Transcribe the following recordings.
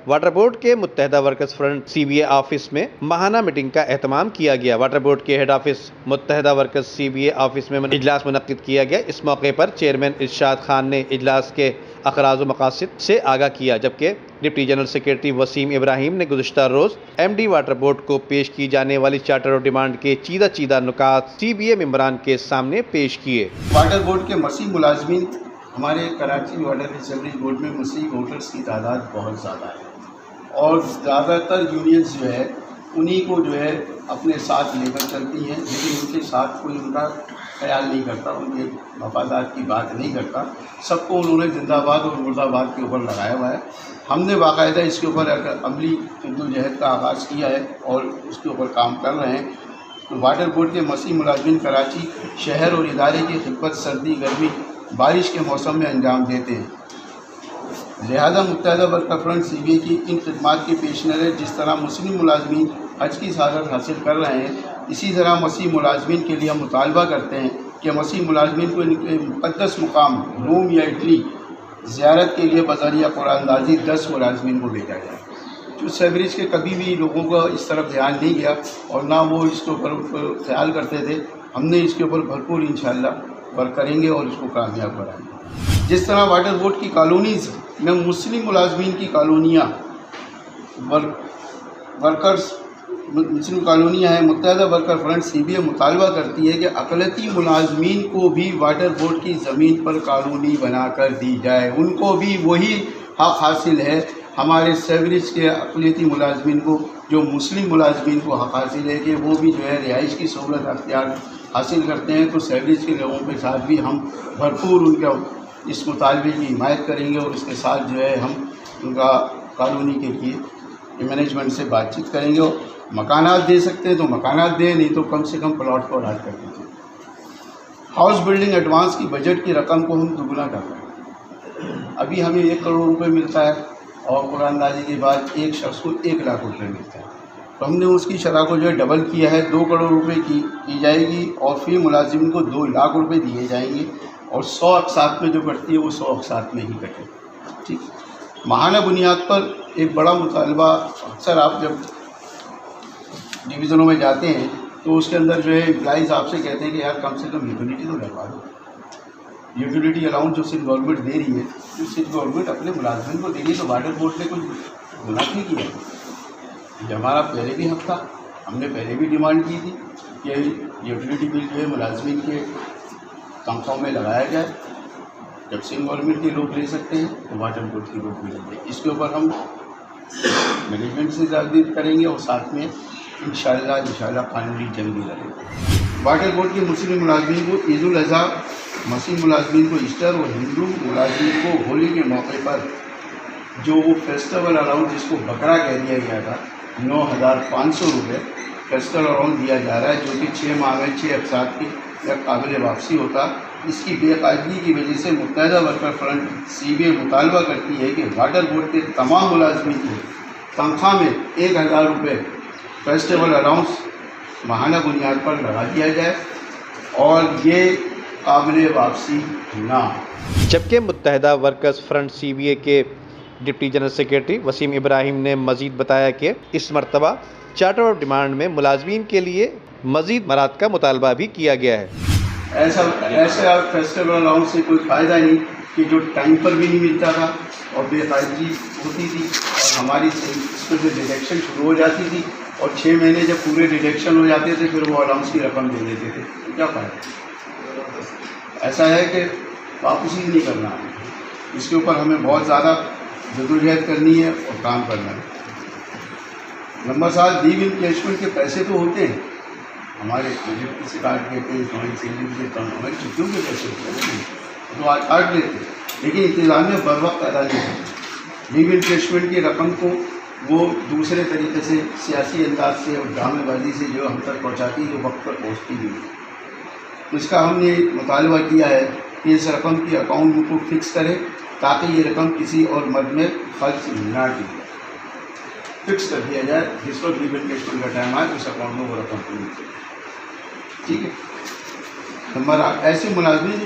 Water board کے متحدہ workers front CBA office میں ماہانہ میٹنگ کا اہتمام کیا گیا۔ واٹر بورڈ کے ہیڈ آفس متحدہ ورکرز CBA آفس میں اجلاس منعقد کیا گیا۔ اس موقع پر چیئرمین ارشاد خان نے اجلاس کے اغراض و مقاصد سے آگاہ کیا، جبکہ ڈپٹی جنرل سیکرٹری وسیم ابراہیم نے گزشتہ روز MD واٹر بورڈ کو پیش کی جانے والی چارٹر آف ڈیمانڈ کے چیدہ نکات CBA ممبران کے سامنے پیش کیے۔ واٹر بورڈ کے مسیح ملازمین، ہمارے کراچی واٹر ریسیوریج بورڈ میں مسیح ووٹرز کی تعداد بہت زیادہ ہے اور زیادہ تر یونینز جو ہے انہی کو جو ہے اپنے ساتھ لے کر چلتی ہیں، لیکن ان کے ساتھ کوئی ان کا خیال نہیں کرتا، ان کے مفادات کی بات نہیں کرتا۔ سب کو انہوں نے زندہ آباد اور مرد آباد کے اوپر لگایا ہوا ہے۔ ہم نے باقاعدہ اس کے اوپر عملی جدوجہد کا آغاز کیا ہے اور اس کے اوپر کام کر رہے ہیں۔ واٹر بورڈ کے مسیح ملازمین کراچی شہر اور ادارے کی خدمت سردی، گرمی، بارش کے موسم میں انجام دیتے ہیں، لہذا متحدہ ورکر فرنٹ CBA کی ان خدمات کے پیش نظر جس طرح مسلم ملازمین حج کی سعادت حاصل کر رہے ہیں، اسی طرح مسیح ملازمین کے لیے ہم مطالبہ کرتے ہیں کہ مسیح ملازمین کو ان کے مقدس مقام روم یا اٹلی زیارت کے لیے بذریعہ قرآن اندازی 10 ملازمین کو بھیجا جائے۔ جو سیوریج کے کبھی بھی لوگوں کا اس طرف دھیان نہیں گیا اور نہ وہ اس کے اوپر خیال کرتے تھے، ہم نے اس کے اوپر بھرپور انشاءاللہ ورک کریں گے اور اس کو کامیاب کرائیں گے۔ جس طرح واٹر بورڈ کی کالونیز میں مسلم ملازمین کی کالونیاں مسلم کالونیاں ہیں، متحدہ ورکر فرنٹ CBA مطالبہ کرتی ہے کہ اقلیتی ملازمین کو بھی واٹر بورڈ کی زمین پر کالونی بنا کر دی جائے، ان کو بھی وہی حق حاصل ہے ہمارے سیوریج کے اقلیتی ملازمین کو جو مسلم ملازمین کو حق حاصل ہے کہ وہ بھی جو ہے رہائش کی سہولت اختیار حاصل کرتے ہیں۔ تو سیوریج کے لوگوں کے ساتھ بھی ہم بھرپور ان کا اس مطالبے کی حمایت کریں گے اور اس کے ساتھ جو ہے ہم ان کا کالونی کے لیے مینجمنٹ سے بات چیت کریں گے۔ اور مکانات دے سکتے ہیں تو مکانات دیں، نہیں تو کم سے کم پلاٹ کو الاٹ کر دیجیے۔ ہاؤس بلڈنگ ایڈوانس کی بجٹ کی رقم کو ہم دگنا کر رہے ہیں۔ ابھی ہمیں 1 کروڑ روپے ملتا ہے اور قرآن اندازی کے بعد ایک شخص کو 1 لاکھ روپے ملتا ہے، تو ہم نے اس کی شرح کو جو ہے ڈبل کیا ہے، 2 کروڑ روپے کی جائے گی اور فی ملازم کو 2 لاکھ روپے دیے جائیں گے اور 100 اقساط میں جو کٹتی ہے وہ 100 اقساط میں ہی کٹے۔ ٹھیک، ماہانہ بنیاد پر ایک بڑا مطالبہ، اکثر آپ جب ڈویژنوں میں جاتے ہیں تو اس کے اندر جو ہے امپلائیز آپ سے کہتے ہیں کہ یار کم سے کم یوٹیلیٹی تو لگوا دو۔ یوٹیلیٹی الاؤنس جو صرف گورنمنٹ دے رہی ہے، جو صرف گورنمنٹ اپنے ملازمین کو دے رہی ہے، تو واٹر بورڈ نے کچھ گناہ نہیں کیا۔ یہ ہمارا پہلے بھی حق تھا، ہم نے پہلے بھی ڈیمانڈ کی تھی کہ یوٹیلیٹی بل جو ہے ملازمین کے تنخواہوں میں لگایا جائے۔ جب سے گورنمنٹ کے لوگ لے سکتے ہیں تو واٹر بورڈ کے لوگ بھی لیں گے۔ اس کے اوپر ہم مینجمنٹ سے تردید کریں گے اور ساتھ میں انشاءاللہ قانونی جنگ بھی لڑیں گے۔ واٹر بورڈ کے مسلم ملازمین کو عید الاضحیٰ، مسیح ملازمین کو ایسٹر اور ہندو ملازمین کو ہولی کے موقع پر جو وہ فیسٹیول الاؤنس جس کو بکرا کہہ دیا گیا تھا، 9,500 روپے فیسٹیول الاؤنس دیا جا رہا ہے، جو کہ 6 ماہ میں 6 اقساط کی قابل واپسی ہوتا۔ اس کی بے قاعدگی کی وجہ سے متحدہ ورکر فرنٹ CBA مطالبہ کرتی ہے کہ واٹر بورڈ کے تمام ملازمین کو تنخواہ میں 1,000 روپے فیسٹیول الاؤنس ماہانہ بنیاد پر لگا دیا جائے اور یہ قابل واپسی نہ۔ جبکہ متحدہ ورکرز فرنٹ CBA کے ڈپٹی جنرل سیکرٹری وسیم ابراہیم نے مزید بتایا کہ اس مرتبہ چارٹر آف ڈیمانڈ میں ملازمین کے لیے مزید مراحت کا مطالبہ بھی کیا گیا ہے۔ ایسا فیسٹیول الاؤنس سے کوئی فائدہ نہیں کہ جو ٹائم پر بھی نہیں ملتا تھا اور بے قاعدگی ہوتی تھی اور ہماری اس پہ جو ڈیڈکشن شروع ہو جاتی تھی اور 6 مہینے جب پورے ڈیڈکشن ہو جاتے تھے پھر وہ الاؤنس کی رقم دے دیتے تھے، تو کیا فائدہ؟ ایسا ہے کہ واپس ہی نہیں کرنا ہے، اس کے اوپر ہمیں بہت زیادہ جدوجہد کرنی ہے اور کام کرنا ہے۔ نمبر 7، لیو انکیشمنٹ کے پیسے تو ہوتے ہیں، ہمارے پروجیکٹ سے کاٹ لیتے ہیں، ہماری سیلری سے ہماری چھٹیوں کے پیسے ہوتے ہیں تو آج کاٹ لیتے ہیں، لیکن انتظامیہ بر وقت ادا نہیں کرتی۔ لیو انکیشمنٹ کی رقم کو وہ دوسرے طریقے سے سیاسی انداز سے اور ڈرامے بازی سے جو ہم تک پہنچاتی ہے، جو وقت پر پہنچتی بھی ہے۔ اس کا ہم نے مطالبہ کیا ہے کہ اس رقم کی اکاؤنٹ کو فکس کرے تاکہ یہ رقم کسی اور مد میں خرچ نہ کی جائے، فکس کر دیا جائے، جس وقت لیو انکیشمنٹ کا ٹائم آئے اس اکاؤنٹ میں وہ رقم پوری کرے۔ ٹھیک ہے۔ نمبر 8، ایسے ملازمین جو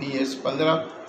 BS15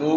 2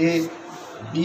A-B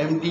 MD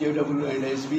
KWSB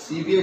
CBA